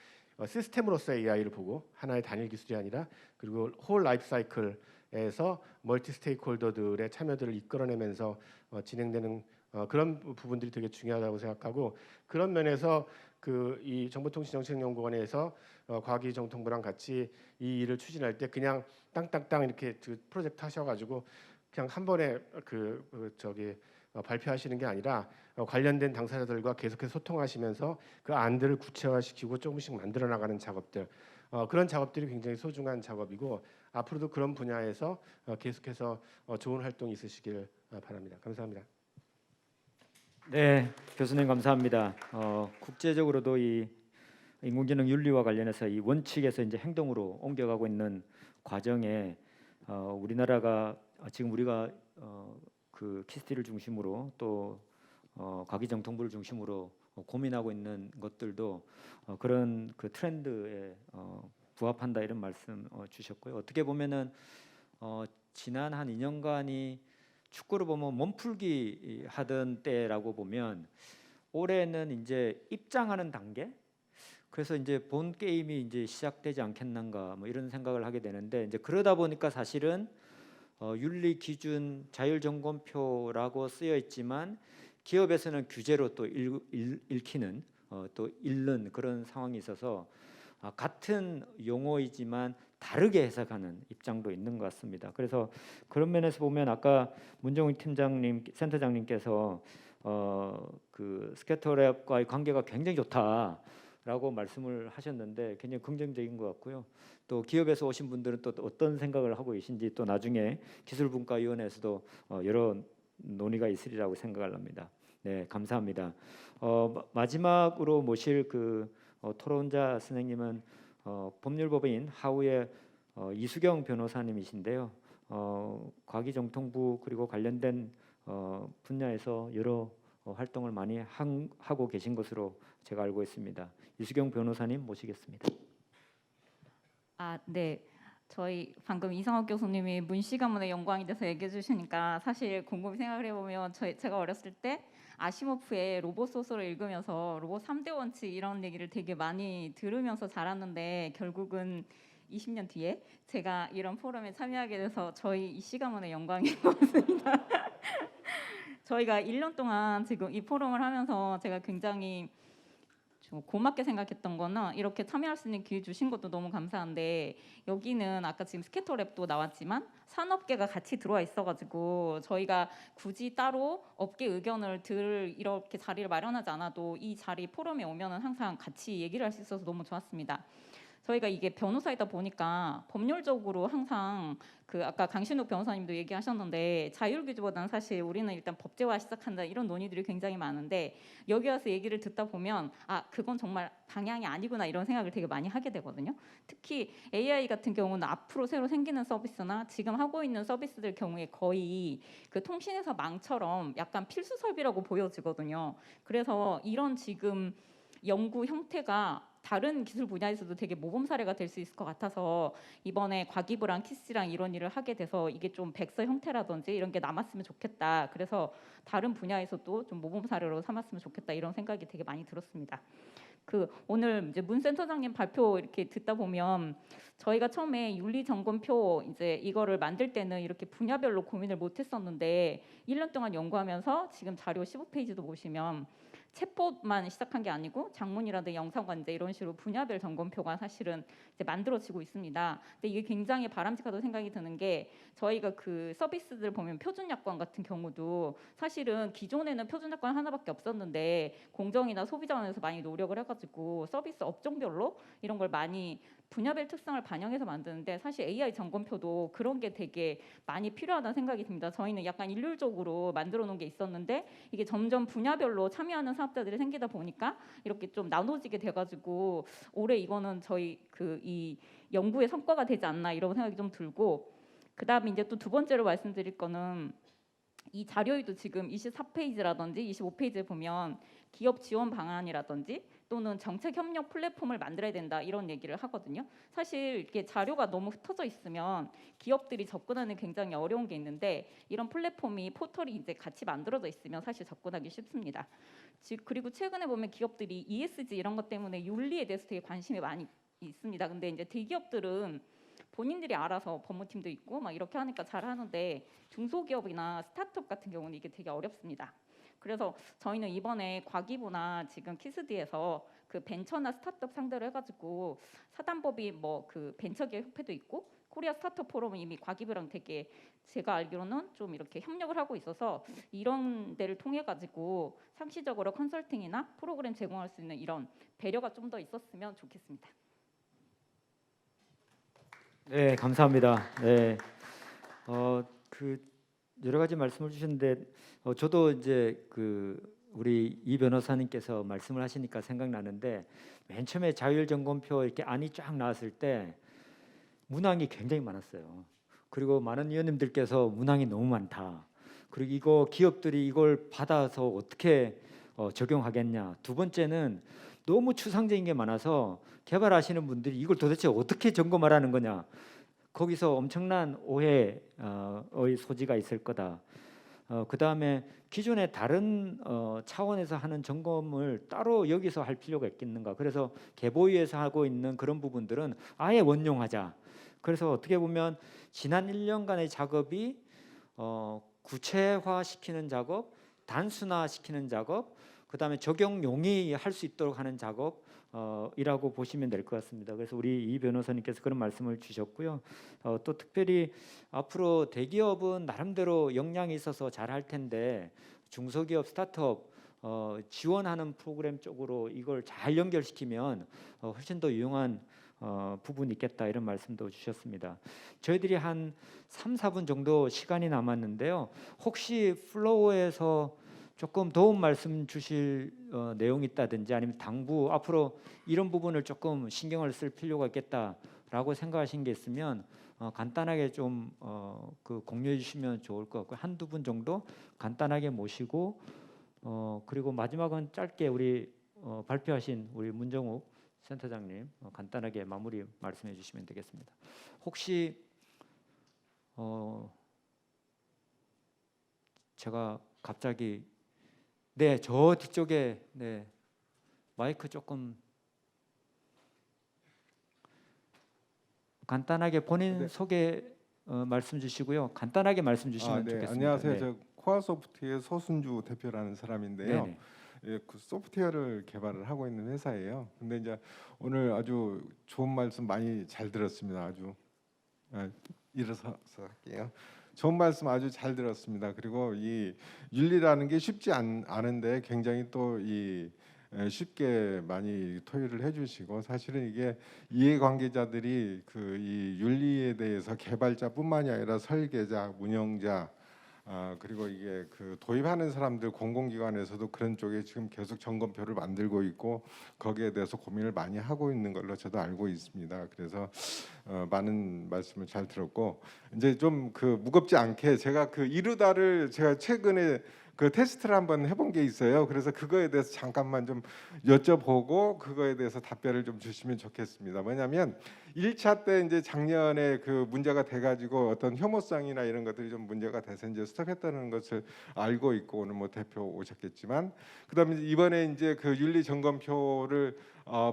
시스템으로서의 AI를 보고, 하나의 단일 기술이 아니라 그리고 홀 라이프 사이클 에서 멀티 스테이크홀더들의 참여들을 이끌어내면서 진행되는 그런 부분들이 되게 중요하다고 생각하고, 그런 면에서 그 이 정보통신정책연구원에서 과기정통부랑 같이 이 일을 추진할 때 그냥 땅땅땅 이렇게 그 프로젝트 하셔가지고 그냥 한 번에 발표하시는 게 아니라 관련된 당사자들과 계속해서 소통하시면서 그 안들을 구체화시키고 조금씩 만들어 나가는 작업들, 그런 작업들이 굉장히 소중한 작업이고, 앞으로도 그런 분야에서 계속해서 좋은 활동이 있으시길 바랍니다. 감사합니다. 네, 교수님 감사합니다. 국제적으로도 이 인공지능 윤리와 관련해서 이 원칙에서 이제 행동으로 옮겨가고 있는 과정에 우리나라가 지금 우리가 그 키스티를 중심으로 또 과기정통부를 중심으로 고민하고 있는 것들도 그런 그 트렌드에 부합한다 이런 말씀 주셨고요. 어떻게 보면은 지난 한 2년간이 축구로 보면 몸풀기 하던 때라고 보면 올해는 이제 입장하는 단계. 그래서 이제 본 게임이 이제 시작되지 않겠는가 뭐 이런 생각을 하게 되는데, 이제 그러다 보니까 사실은 윤리 기준 자율점검표라고 쓰여 있지만 기업에서는 규제로 또 읽히는 또 읽는 그런 상황이 있어서 같은 용어이지만 다르게 해석하는 입장도 있는 것 같습니다. 그래서 그런 면에서 보면 아까 문정훈 팀장님, 센터장님께서 그 스캐터랩과의 관계가 굉장히 좋다라고 말씀을 하셨는데 굉장히 긍정적인 것 같고요. 또 기업에서 오신 분들은 또 어떤 생각을 하고 계신지 또 나중에 기술분과위원회에서도 여러 논의가 있으리라고 생각을 합니다. 네, 감사합니다. 마지막으로 모실 그 토론자 선생님은 법률법인 하우의 이수경 변호사님이신데요. 과기정통부 그리고 관련된 분야에서 여러 활동을 많이 하고 계신 것으로 제가 알고 있습니다. 이수경 변호사님 모시겠습니다. 네. 저희 방금 이상학 교수님이 문씨 가문의 영광에 대해서 얘기해 주시니까 사실 곰곰이 생각을 해보면 제가 어렸을 때 아시모프의 로봇 소설을 읽으면서 로봇 3대 원칙 이런 얘기를 되게 많이 들으면서 자랐는데, 결국은 20년 뒤에 제가 이런 포럼에 참여하게 돼서 저희 이씨 가문의 영광인 것 같습니다. 저희가 1년 동안 지금 이 포럼을 하면서 제가 굉장히 좀 고맙게 생각했던 거는, 이렇게 참여할 수 있는 기회 주신 것도 너무 감사한데, 여기는 아까 지금 스캐터랩도 나왔지만 산업계가 같이 들어와 있어가지고 저희가 굳이 따로 업계 의견을 들을 이렇게 자리를 마련하지 않아도 이 자리 포럼에 오면은 항상 같이 얘기를 할 수 있어서 너무 좋았습니다. 저희가 이게 변호사이다 보니까 법률적으로 항상 그 아까 강신욱 변호사님도 얘기하셨는데, 자율규제보다는 사실 우리는 일단 법제화 시작한다 이런 논의들이 굉장히 많은데, 여기 와서 얘기를 듣다 보면 그건 정말 방향이 아니구나 이런 생각을 되게 많이 하게 되거든요. 특히 AI 같은 경우는 앞으로 새로 생기는 서비스나 지금 하고 있는 서비스들 경우에 거의 그 통신회사 망처럼 약간 필수 설비라고 보여지거든요. 그래서 이런 지금 연구 형태가 다른 기술 분야에서도 되게 모범 사례가 될 수 있을 것 같아서 이번에 과기부랑 키스랑 이런 일을 하게 돼서 이게 좀 백서 형태라든지 이런 게 남았으면 좋겠다. 그래서 다른 분야에서도 좀 모범 사례로 삼았으면 좋겠다 이런 생각이 되게 많이 들었습니다. 오늘 이제 문 센터장님 발표 이렇게 듣다 보면 저희가 처음에 윤리 점검표 이제 이거를 만들 때는 이렇게 분야별로 고민을 못 했었는데 1년 동안 연구하면서 지금 자료 15페이지도 보시면 챗봇만 시작한 게 아니고 장문이라든지 영상관제 이런 식으로 분야별 점검표가 사실은 이제 만들어지고 있습니다. 근데 이게 굉장히 바람직하다고 생각이 드는 게, 저희가 그 서비스들 보면 표준약관 같은 경우도 사실은 기존에는 표준약관 하나밖에 없었는데 공정이나 소비자원에서 많이 노력을 해가지고 서비스 업종별로 이런 걸 많이 분야별 특성을 반영해서 만드는데, 사실 AI 점검표도 그런 게 되게 많이 필요하다는 생각이 듭니다. 저희는 약간 일률적으로 만들어 놓은 게 있었는데 이게 점점 분야별로 참여하는 사업자들이 생기다 보니까 이렇게 좀 나눠지게 돼가지고 올해 이거는 저희 이 연구의 성과가 되지 않나 이런 생각이 좀 들고, 그다음에 이제 또 두 번째로 말씀드릴 거는 이 자료에도 지금 24페이지라든지 25페이지에 보면 기업 지원 방안이라든지 또는 정책 협력 플랫폼을 만들어야 된다 이런 얘기를 하거든요. 사실 이렇게 자료가 너무 흩어져 있으면 기업들이 접근하는 굉장히 어려운 게 있는데, 이런 플랫폼이 포털이 이제 같이 만들어져 있으면 사실 접근하기 쉽습니다. 그리고 최근에 보면 기업들이 ESG 이런 것 때문에 윤리에 대해서 되게 관심이 많이 있습니다. 근데 이제 대기업들은 본인들이 알아서 법무팀도 있고 막 이렇게 하니까 잘 하는데 중소기업이나 스타트업 같은 경우는 이게 되게 어렵습니다. 그래서 저희는 이번에 과기부나 지금 키스디에서 그 벤처나 스타트업 상대로 해가지고 사단법이 뭐 그 벤처기업 협회도 있고 코리아 스타트업 포럼은 이미 과기부랑 되게 제가 알기로는 좀 이렇게 협력을 하고 있어서 이런 데를 통해 가지고 상시적으로 컨설팅이나 프로그램 제공할 수 있는 이런 배려가 좀 더 있었으면 좋겠습니다. 네, 감사합니다. 네, 그 여러 가지 말씀을 주셨는데 저도 이제 그 우리 이 변호사님께서 말씀을 하시니까 생각나는데 맨 처음에 자율점검표 이렇게 안이 쫙 나왔을 때 문항이 굉장히 많았어요. 그리고 많은 위원님들께서 문항이 너무 많다. 그리고 이거 기업들이 이걸 받아서 어떻게 적용하겠냐. 두 번째는 너무 추상적인 게 많아서 개발하시는 분들이 이걸 도대체 어떻게 점검하라는 거냐. 거기서 엄청난 오해의 소지가 있을 거다. 그 다음에 기존의 다른 차원에서 하는 점검을 따로 여기서 할 필요가 있겠는가. 그래서 개보위에서 하고 있는 그런 부분들은 아예 원용하자. 그래서 어떻게 보면 지난 1년간의 작업이 구체화시키는 작업, 단순화시키는 작업, 그 다음에 적용 용이할 수 있도록 하는 작업 이라고 보시면 될 것 같습니다. 그래서 우리 이 변호사님께서 그런 말씀을 주셨고요. 또 특별히 앞으로 대기업은 나름대로 역량이 있어서 잘할 텐데 중소기업, 스타트업 지원하는 프로그램 쪽으로 이걸 잘 연결시키면 훨씬 더 유용한 부분이 있겠다 이런 말씀도 주셨습니다. 저희들이 한 3, 4분 정도 시간이 남았는데요. 혹시 플로우에서 조금 도움 말씀 주실 내용이 있다든지 아니면 당부 앞으로 이런 부분을 조금 신경을 쓸 필요가 있겠다라고 생각하신 게 있으면 간단하게 좀 그 공유해 주시면 좋을 것 같고요. 한두 분 정도 간단하게 모시고 그리고 마지막은 짧게 우리 발표하신 우리 문정욱 센터장님 간단하게 마무리 말씀해 주시면 되겠습니다. 혹시 제가 갑자기 네, 저 뒤쪽에 네 마이크 조금 간단하게 본인 소개 말씀 주시고요. 간단하게 말씀 주시면 네. 좋겠습니다. 안녕하세요. 네. 저 코아소프트의 소순주 대표라는 사람인데요. 네네. 예, 그 소프트웨어를 개발을 하고 있는 회사예요. 근데 이제 오늘 아주 좋은 말씀 많이 잘 들었습니다. 아주 일어서서 할게요. 좋은 말씀 아주 잘 들었습니다. 그리고 이 윤리라는 게 쉽지 않은데 굉장히 또 이 쉽게 많이 토의를 해주시고 사실은 이게 이해관계자들이 그 이 윤리에 대해서 개발자뿐만이 아니라 설계자, 운영자 그리고 이게 그 도입하는 사람들 공공기관에서도 그런 쪽에 지금 계속 점검표를 만들고 있고 거기에 대해서 고민을 많이 하고 있는 걸로 저도 알고 있습니다. 그래서 많은 말씀을 잘 들었고 이제 좀 그 무겁지 않게 제가 그 이루다를 제가 최근에 그 테스트를 한번 해본 게 있어요. 그래서 그거에 대해서 잠깐만 좀 여쭤보고 그거에 대해서 답변을 좀 주시면 좋겠습니다. 뭐냐면 1차 때 이제 작년에 그 문제가 돼가지고 어떤 혐오성이나 이런 것들이 좀 문제가 돼서 이제 스톱했다는 것을 알고 있고 오늘 뭐 대표 오셨겠지만 그다음에 이번에 이제 그 윤리 점검표를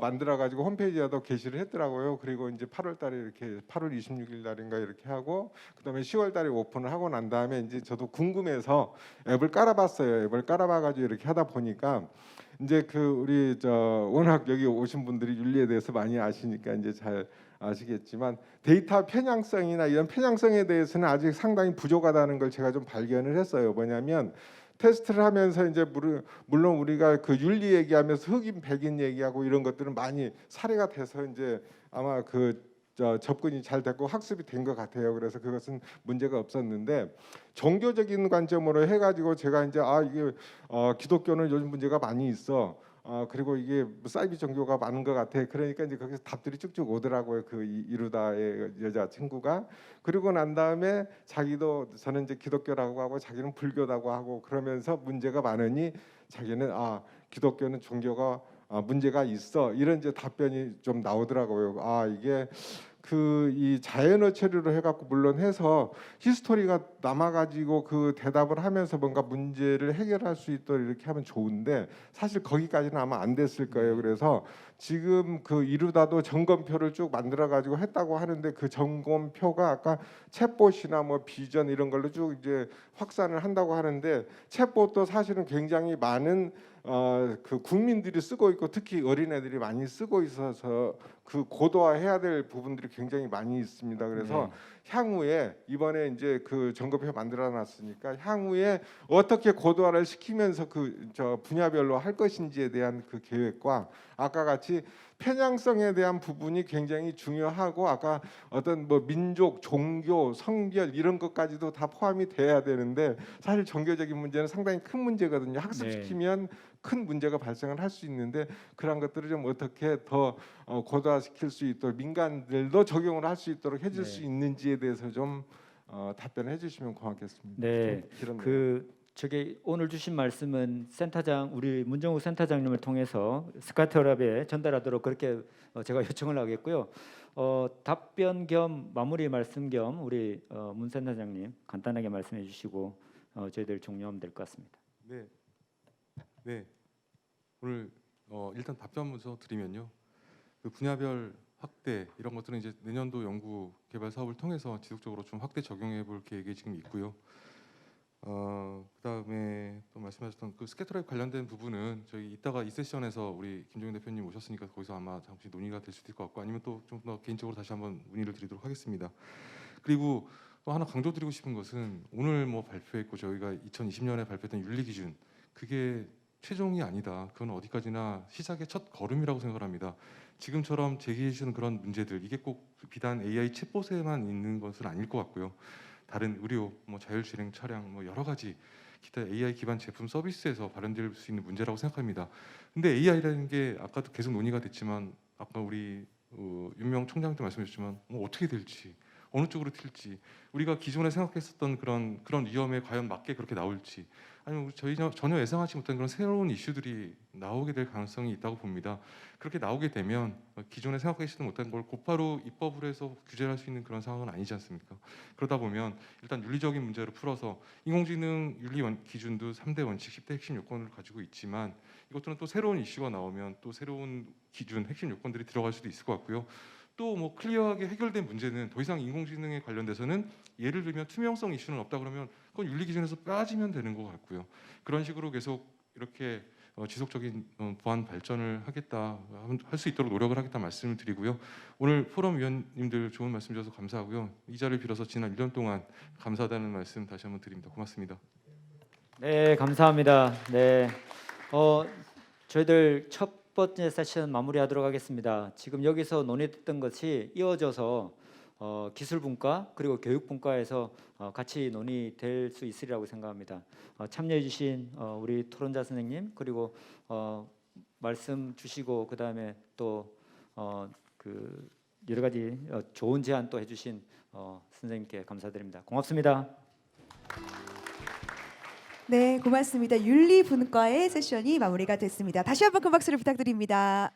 만들어 가지고 홈페이지에도 게시를 했더라고요. 그리고 이제 8월 달에 이렇게 8월 26일 날인가 이렇게 하고 그다음에 10월 달에 오픈을 하고 난 다음에 이제 저도 궁금해서 앱을 깔아봤어요. 앱을 깔아봐 가지고 이렇게 하다 보니까 이제 그 우리 워낙 여기 오신 분들이 윤리에 대해서 많이 아시니까 이제 잘 아시겠지만 데이터 편향성이나 이런 편향성에 대해서는 아직 상당히 부족하다는 걸 제가 좀 발견을 했어요. 뭐냐면 테스트를 하면서 이제 물론 우리가 그 윤리 얘기하면서 흑인 백인 얘기하고 이런 것들은 많이 사례가 돼서 이제 아마 그 접근이 잘 됐고 학습이 된 것 같아요. 그래서 그것은 문제가 없었는데 종교적인 관점으로 해가지고 제가 이제 이게 기독교는 요즘 문제가 많이 있어. 그리고 이게 사이비 종교가 많은 것 같아. 그러니까 이제 거기서 답들이 쭉쭉 오더라고요. 그 이루다의 여자 친구가. 그리고 난 다음에 자기도 저는 이제 기독교라고 하고 자기는 불교라고 하고 그러면서 문제가 많으니 자기는 기독교는 종교가 문제가 있어. 이런 이제 답변이 좀 나오더라고요. 이게 그 이 자연어 체류로 해갖고 물론 해서 히스토리가 남아가지고 그 대답을 하면서 뭔가 문제를 해결할 수 있도록 이렇게 하면 좋은데 사실 거기까지는 아마 안 됐을 거예요. 그래서 지금 그 이루다도 점검표를 쭉 만들어가지고 했다고 하는데 그 점검표가 아까 챗봇이나 뭐 비전 이런 걸로 쭉 이제 확산을 한다고 하는데 챗봇도 사실은 굉장히 많은 그 국민들이 쓰고 있고 특히 어린애들이 많이 쓰고 있어서 그 고도화해야 될 부분들이 굉장히 많이 있습니다. 그래서 향후에 이번에 이제 그 점검표 만들어놨으니까 향후에 어떻게 고도화를 시키면서 그 저 분야별로 할 것인지에 대한 그 계획과 아까 같이 편향성에 대한 부분이 굉장히 중요하고 아까 어떤 뭐 민족, 종교, 성별 이런 것까지도 다 포함이 돼야 되는데 사실 종교적인 문제는 상당히 큰 문제거든요. 학습시키면 큰 문제가 발생을 할 수 있는데 그런 것들을 좀 어떻게 더 고도화시킬 수 있도록 민간들도 적용을 할 수 있도록 해줄 수 있는지에 대해서 좀 답변해 주시면 고맙겠습니다. 네, 좀 길었네요. 그 저기 오늘 주신 말씀은 센터장 우리 문정욱 센터장님을 통해서 스카트랩에 전달하도록 그렇게 제가 요청을 하겠고요. 답변 겸 마무리 말씀 겸 우리 문 센터장님 간단하게 말씀해 주시고 저희들 종료하면 될 것 같습니다. 네, 네. 오늘 일단 답변 먼저 드리면요. 그 분야별 확대 이런 것들은 이제 내년도 연구 개발 사업을 통해서 지속적으로 좀 확대 적용해 볼 계획이 지금 있고요. 그다음에 또 말씀하셨던 그 스캐터랩 관련된 부분은 저희 이따가 이 세션에서 우리 김종인 대표님 오셨으니까 거기서 아마 잠시 논의가 될 수도 있을 것 같고 아니면 또 좀 더 개인적으로 다시 한번 문의를 드리도록 하겠습니다. 그리고 또 하나 강조드리고 싶은 것은 오늘 뭐 발표했고 저희가 2020년에 발표했던 윤리 기준 그게 최종이 아니다. 그건 어디까지나 시작의 첫 걸음이라고 생각합니다. 지금처럼 제기해 주시는 그런 문제들 이게 꼭 비단 AI 챗봇에만 있는 것은 아닐 것 같고요. 다른 의료, 뭐 자율주행 차량, 뭐 여러 가지 기타 AI 기반 제품 서비스에서 발현될 수 있는 문제라고 생각합니다. 근데 AI라는 게 아까도 계속 논의가 됐지만 아까 우리 윤명 총장도 말씀하셨지만 뭐 어떻게 될지 어느 쪽으로 튈지 우리가 기존에 생각했었던 그런 위험에 과연 맞게 그렇게 나올지 아니면 저희 전혀 예상하지 못한 그런 새로운 이슈들이 나오게 될 가능성이 있다고 봅니다. 그렇게 나오게 되면 기존에 생각하지도 못한 걸 곧바로 입법을 해서 규제를 할 수 있는 그런 상황은 아니지 않습니까? 그러다 보면 일단 윤리적인 문제를 풀어서 인공지능 윤리 기준도 3대 원칙, 10대 핵심 요건을 가지고 있지만 이것들은 또 새로운 이슈가 나오면 또 새로운 기준, 핵심 요건들이 들어갈 수도 있을 것 같고요. 또 뭐 클리어하게 해결된 문제는 더 이상 인공지능에 관련돼서는 예를 들면 투명성 이슈는 없다 그러면 그건 윤리 기준에서 빠지면 되는 것 같고요. 그런 식으로 계속 이렇게 지속적인 보안 발전을 하겠다 할 수 있도록 노력을 하겠다 말씀을 드리고요. 오늘 포럼 위원님들 좋은 말씀 주셔서 감사하고요. 이 자리를 빌어서 지난 1년 동안 감사하다는 말씀 다시 한번 드립니다. 고맙습니다. 네, 감사합니다. 네, 저희들 첫 번째 세션 마무리하도록 하겠습니다. 지금 여기서 논의됐던 것이 이어져서 기술 분과 그리고 교육 분과에서 같이 논의될 수 있으리라고 생각합니다. 참여해주신 우리 토론자 선생님 그리고 말씀 주시고 그 다음에 또 그 여러 가지 좋은 제안 또 해주신 선생님께 감사드립니다. 고맙습니다. 네, 고맙습니다. 윤리 분과의 세션이 마무리가 됐습니다. 다시 한번 큰 박수를 부탁드립니다.